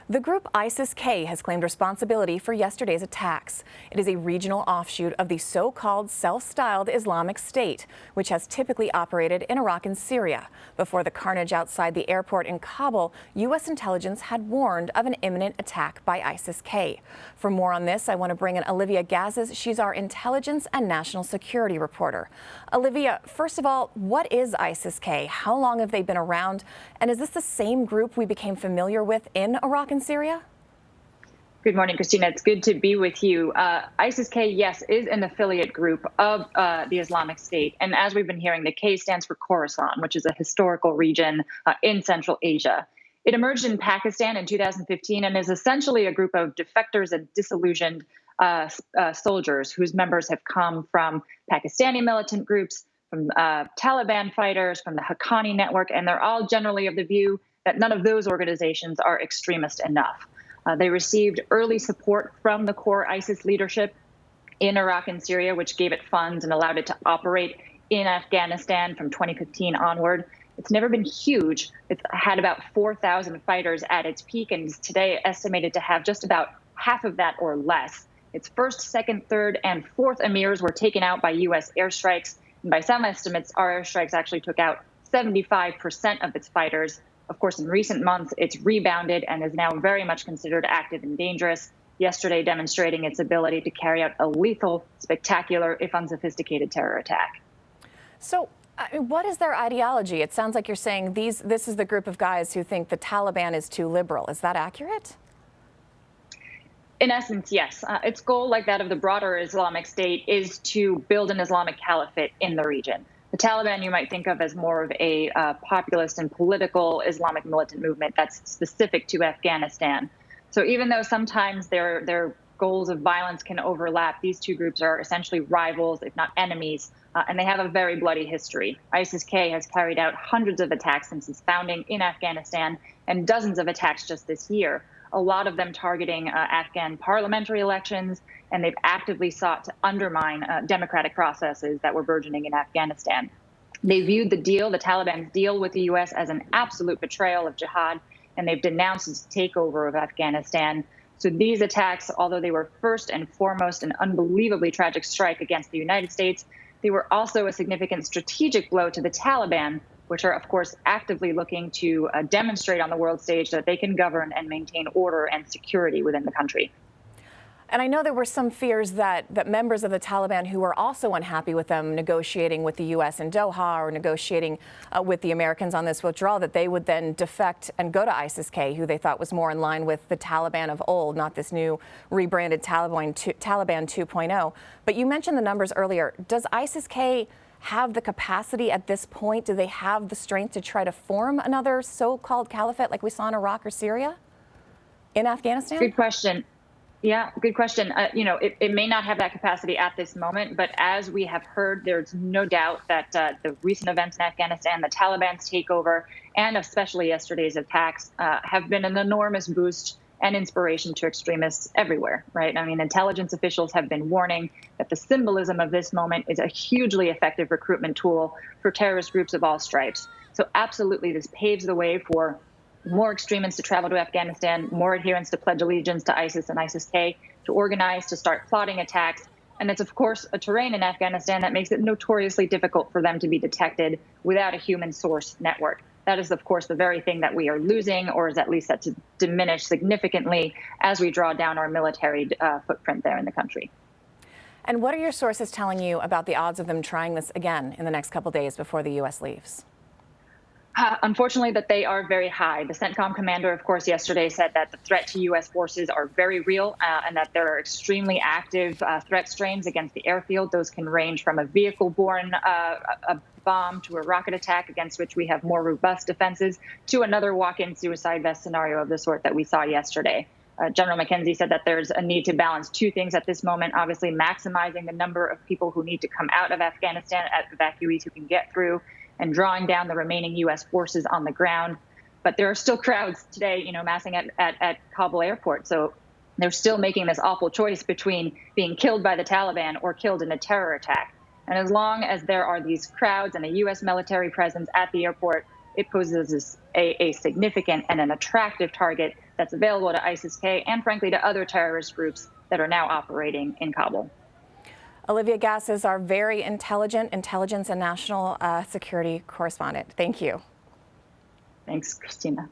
The group ISIS-K has claimed responsibility for yesterday's attacks. It is a regional offshoot of the so-called self-styled Islamic State, which has typically operated in Iraq and Syria. Before the carnage outside the airport in Kabul, U.S. intelligence had warned of an imminent attack by ISIS-K. For more on this, I want to bring in Olivia Gazes. She's our intelligence and national security reporter. Olivia, first of all, what is ISIS-K? How long have they been around? And is this the same group we became familiar with in Iraq and Syria? Good morning, Christina. It's good to be with you. ISIS-K, yes, is an affiliate group of the Islamic State. And as we've been hearing, the K stands for Khorasan, which is a historical region in Central Asia. It emerged in Pakistan in 2015 and is essentially a group of defectors and disillusioned soldiers whose members have come from Pakistani militant groups, from Taliban fighters, from the Haqqani network, and they're all generally of the view that none of those organizations are extremist enough. They received early support from the core ISIS leadership in Iraq and Syria, which gave it funds and allowed it to operate in Afghanistan from 2015 onward. It's never been huge. It's had about 4,000 fighters at its peak and is today estimated to have just about half of that or less. Its first, second, third, and fourth emirs were taken out by U.S. airstrikes. And by some estimates, our airstrikes actually took out 75% of its fighters. Of course, in recent months, it's rebounded and is now very much considered active and dangerous, yesterday demonstrating its ability to carry out a lethal, spectacular, if unsophisticated terror attack. So what is their ideology? It sounds like you're saying this is the group of guys who think the Taliban is too liberal. Is that accurate? In essence, yes. Its goal, like that of the broader Islamic State, is to build an Islamic caliphate in the region. The Taliban you might think of as more of a populist and political Islamic militant movement that's specific to Afghanistan. So even though sometimes their goals of violence can overlap, these two groups are essentially rivals, if not enemies, and they have a very bloody history. ISIS-K has carried out hundreds of attacks since its founding in Afghanistan and dozens of attacks just this year, a lot of them targeting Afghan parliamentary elections, and they've actively sought to undermine democratic processes that were burgeoning in Afghanistan. They viewed the Taliban's deal with the U.S. as an absolute betrayal of jihad, and they've denounced its takeover of Afghanistan. So these attacks, although they were first and foremost an unbelievably tragic strike against the United States, they were also a significant strategic blow to the Taliban, which are, of course, actively looking to demonstrate on the world stage that they can govern and maintain order and security within the country. And I know there were some fears that members of the Taliban who were also unhappy with them negotiating with the U.S. in Doha or negotiating with the Americans on this withdrawal, that they would then defect and go to ISIS-K, who they thought was more in line with the Taliban of old, not this new rebranded Taliban 2.0. But you mentioned the numbers earlier. Does ISIS-K have the capacity at this point? Do they have the strength to try to form another so-called caliphate like we saw in Iraq or Syria in Afghanistan? Good question. Yeah, good question. It may not have that capacity at this moment, but as we have heard, there's no doubt that the recent events in Afghanistan, the Taliban's takeover, and especially yesterday's attacks have been an enormous boost and inspiration to extremists everywhere, right? I mean, intelligence officials have been warning that the symbolism of this moment is a hugely effective recruitment tool for terrorist groups of all stripes. So absolutely, this paves the way for more extremists to travel to Afghanistan, more adherents to pledge allegiance to ISIS and ISIS-K, to organize, to start plotting attacks. And it's, of course, a terrain in Afghanistan that makes it notoriously difficult for them to be detected without a human source network. That is, of course, the very thing that we are losing, or is at least set to diminish significantly as we draw down our military footprint there in the country. And what are your sources telling you about the odds of them trying this again in the next couple days before the U.S. leaves? Unfortunately, that they are very high. The CENTCOM commander, of course, yesterday said that the threat to U.S. forces are very real and that there are extremely active threat streams against the airfield. Those can range from a vehicle-borne a bomb to a rocket attack against which we have more robust defenses to another walk-in suicide vest scenario of the sort that we saw yesterday. General McKenzie said that there's a need to balance two things at this moment, obviously maximizing the number of people who need to come out of Afghanistan, evacuees who can get through, and drawing down the remaining U.S. forces on the ground. But there are still crowds today, massing at Kabul airport. So they're still making this awful choice between being killed by the Taliban or killed in a terror attack. And as long as there are these crowds and a U.S. military presence at the airport, it poses a significant and an attractive target that's available to ISIS-K and, frankly, to other terrorist groups that are now operating in Kabul. Olivia Gass is our very intelligence and national security correspondent. Thank you. Thanks, Christina.